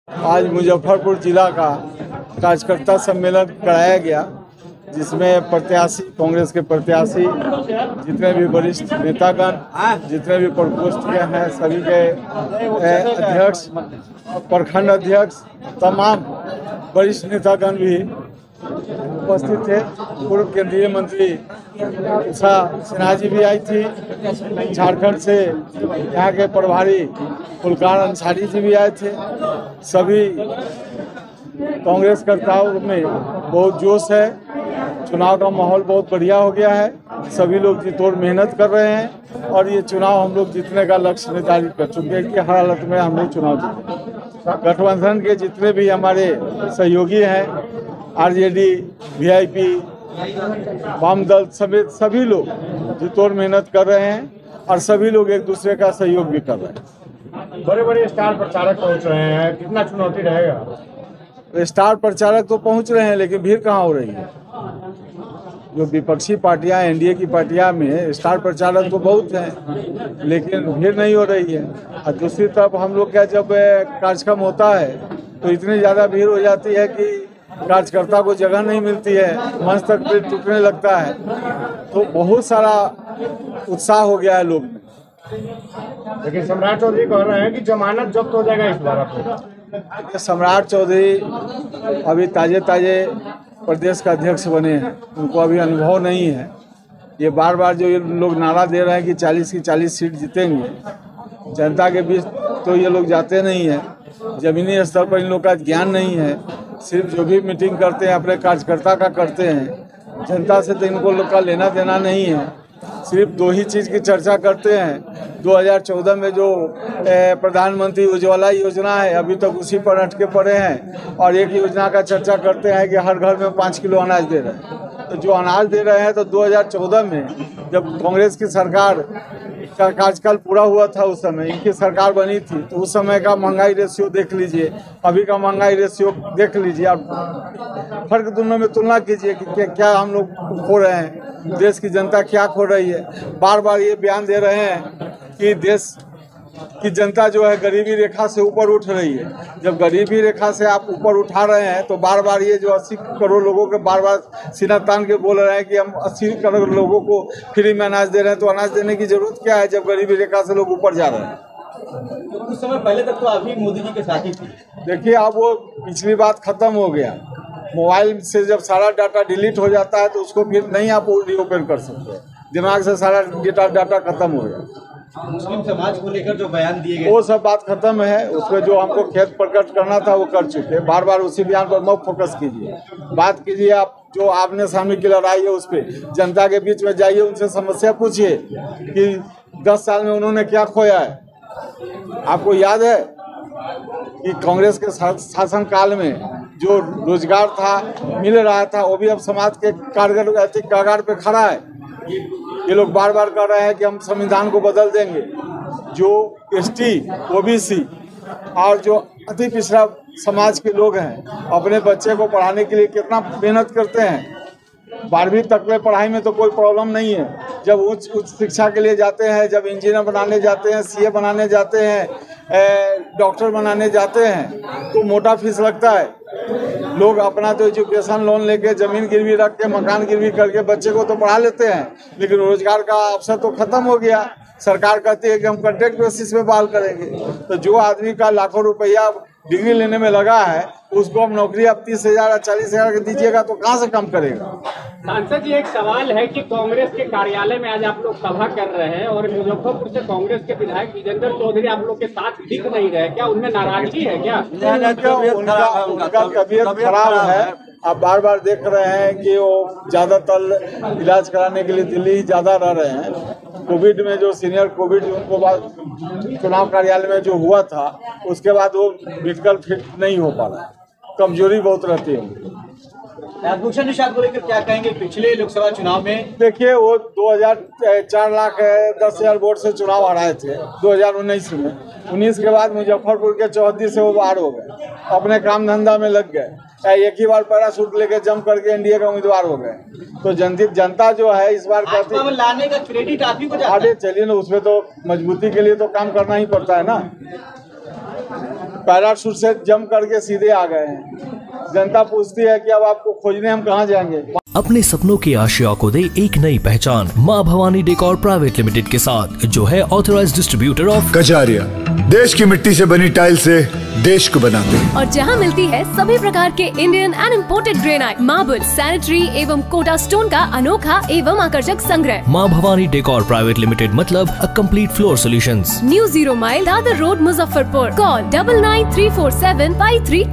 आज मुजफ्फरपुर जिला का कार्यकर्ता सम्मेलन कराया गया, जिसमें प्रत्याशी, कांग्रेस के प्रत्याशी, जितने भी वरिष्ठ नेतागण, जितने भी प्रकोष्ठ के हैं, सभी के अध्यक्ष, प्रखंड अध्यक्ष, तमाम वरिष्ठ नेतागण भी उपस्थित थे। पूर्व केंद्रीय मंत्री उषा सिन्हा जी भी आई थी, झारखंड से यहाँ के प्रभारी फुलकार अंसारी जी भी आए थे। सभी कांग्रेस कर्ताओं में बहुत जोश है, चुनाव का माहौल बहुत बढ़िया हो गया है, सभी लोग जी तोड़ मेहनत कर रहे हैं और ये चुनाव हम लोग जीतने का लक्ष्य निर्धारित कर चुके हैं कि हर हालत में हम लोग चुनाव जीतेंगे। गठबंधन के जितने भी हमारे सहयोगी हैं, आरजेडी, वीआईपी, वाम दल समेत सभी लोग जी तोड़ मेहनत कर रहे हैं और सभी लोग एक दूसरे का सहयोग भी कर रहे हैं। बड़े बड़े स्टार प्रचारक पहुंच रहे हैं, कितना चुनौती रहेगा? स्टार प्रचारक तो पहुंच रहे हैं, लेकिन भीड़ कहाँ हो रही है? जो विपक्षी पार्टियां, एनडीए की पार्टियां में स्टार प्रचारक तो बहुत हैं, लेकिन भीड़ नहीं हो रही है। और दूसरी तरफ हम लोग का जब कार्यक्रम होता है तो इतनी ज़्यादा भीड़ हो जाती है कि कार्यकर्ता को जगह नहीं मिलती है, मंच तक भीड़ टूटने लगता है। तो बहुत सारा उत्साह हो गया है लोग में। लेकिन सम्राट चौधरी कह रहे हैं कि जमानत जब्त हो जाएगा इस बार। सम्राट चौधरी अभी ताजे प्रदेश का अध्यक्ष बने हैं, उनको अभी अनुभव नहीं है। ये बार बार जो ये लोग नारा दे रहे हैं कि 40 की 40 सीट जीतेंगे, जनता के बीच तो ये लोग जाते नहीं हैं। जमीनी स्तर पर इन लोग का ज्ञान नहीं है, सिर्फ जो भी मीटिंग करते हैं अपने कार्यकर्ता का करते हैं, जनता से तो इनको लोग का लेना देना नहीं है। सिर्फ दो ही चीज़ की चर्चा करते हैं। 2014 में जो प्रधानमंत्री उज्ज्वला योजना है, अभी तक उसी पर अटके पड़े हैं और एक योजना का चर्चा करते हैं कि हर घर में 5 किलो अनाज दे रहे हैं। तो जो अनाज दे रहे हैं, तो 2014 में जब कांग्रेस की सरकार का कार्यकाल पूरा हुआ था, उस समय इनकी सरकार बनी थी, तो उस समय का महंगाई रेशियो देख लीजिए, अभी का महंगाई रेशियो देख लीजिए, आप फर्क दोनों में तुलना कीजिए कि क्या हम लोग खो रहे हैं, देश की जनता क्या खो रही है। बार बार ये बयान दे रहे हैं कि देश की जनता जो है गरीबी रेखा से ऊपर उठ रही है। जब गरीबी रेखा से आप ऊपर उठा रहे हैं तो बार बार ये जो 80 करोड़ लोगों के बार बार सीना तान के बोल रहे हैं कि हम 80 करोड़ लोगों को फ्री में अनाज दे रहे हैं, तो अनाज देने की जरूरत क्या है जब गरीबी रेखा से लोग ऊपर जा रहे हैं? तो कुछ समय पहले तक तो आप भी मोदी जी के साथ ही थे। देखिए, अब वो पिछली बात खत्म हो गया। मोबाइल से जब सारा डाटा डिलीट हो जाता है तो उसको फिर नहीं आप रीओपन कर सकते। दिमाग से सारा डाटा खत्म हो गया। मुस्लिम समाज को लेकर जो बयान दिए गए, वो सब बात खत्म है। उसमें जो हमको खेद प्रकट करना था वो कर चुके। बार बार उसी बयान पर मत फोकस कीजिए, बात कीजिए आप जो आपने सामने की लड़ाई है उस पर। जनता के बीच में जाइए, उनसे समस्या पूछिए कि 10 साल में उन्होंने क्या खोया है। आपको याद है कि कांग्रेस के शासन काल में जो रोजगार था, मिल रहा था, वो भी अब समाज के कगार पे खड़ा है। ये लोग बार बार कह रहे हैं कि हम संविधान को बदल देंगे। जो एसटी, ओबीसी और जो अति पिछड़ा समाज के लोग हैं, अपने बच्चे को पढ़ाने के लिए कितना मेहनत करते हैं। 12वीं तक में पढ़ाई में तो कोई प्रॉब्लम नहीं है। जब उच्च शिक्षा के लिए जाते हैं, जब इंजीनियर बनाने जाते हैं, सीए बनाने जाते हैं, डॉक्टर बनाने जाते हैं, तो मोटा फीस लगता है। लोग अपना तो एजुकेशन लोन लेके, जमीन गिरवी रख के, मकान गिरवी करके बच्चे को तो पढ़ा लेते हैं, लेकिन रोजगार का अवसर तो खत्म हो गया। सरकार कहती है कि हम कॉन्ट्रैक्ट बेसिस में बहाल करेंगे। तो जो आदमी का लाखों रुपया डिग्री लेने में लगा है, उसको हम नौकरी आप 30,000 या 40,000 के दीजिएगा तो कहाँ से कम करेगा? सांसद जी, एक सवाल है कि कांग्रेस के कार्यालय में आज आप लोग सभा कर रहे हैं और मुजफ्फरपुर से कांग्रेस के विधायक विजेंद्र चौधरी आप लोग के साथ दिख नहीं रहे, क्या उनमें नाराजगी है? क्या उनका तबीयत खराब है। आप बार बार देख रहे हैं कि वो ज़्यादातर इलाज कराने के लिए दिल्ली ही ज़्यादा रह रहे हैं। कोविड में जो सीनियर कोविड उनको बाद चुनाव कार्यालय में जो हुआ था, उसके बाद वो मेडिकल फिट नहीं हो पा रहा है, कमजोरी बहुत रहती है। राजभूषण निषाद को लेकर क्या कहेंगे? पिछले लोकसभा चुनाव में देखिए, वो 4,10,000 वोट से चुनाव हराए थे 2019 में। 19 के बाद मुजफ्फरपुर के चौहद्दी से वो बाहर हो गए, अपने काम धंधा में लग गए। एक ही बार पैराशूट लेके जंप करके एनडीए का उम्मीदवार हो गए। तो जनता जो है इस बार कहती लाने का क्रेडिट आप ही को जाता है। चलिए ना, उसमें तो मजबूती के लिए तो काम करना ही पड़ता है ना। पैराशूट से जंप करके सीधे आ गए हैं। जनता पूछती है कि अब आपको खोजने हम कहाँ जाएंगे। अपने सपनों की आशिया को दे एक नई पहचान माँ भवानी डेकोर प्राइवेट लिमिटेड के साथ, जो है ऑथराइज्ड डिस्ट्रीब्यूटर ऑफ कजारिया। देश की मिट्टी से बनी टाइल से देश को बनाते हैं। और जहां मिलती है सभी प्रकार के Indian and imported granite, marble, sanitary एवं कोटा स्टोन का अनोखा एवं आकर्षक संग्रह। माँ भवानी डेकोर प्राइवेट लिमिटेड मतलब a complete floor solutions. New 0 mile Dadar road, Muzaffarpur. Call 9934753833।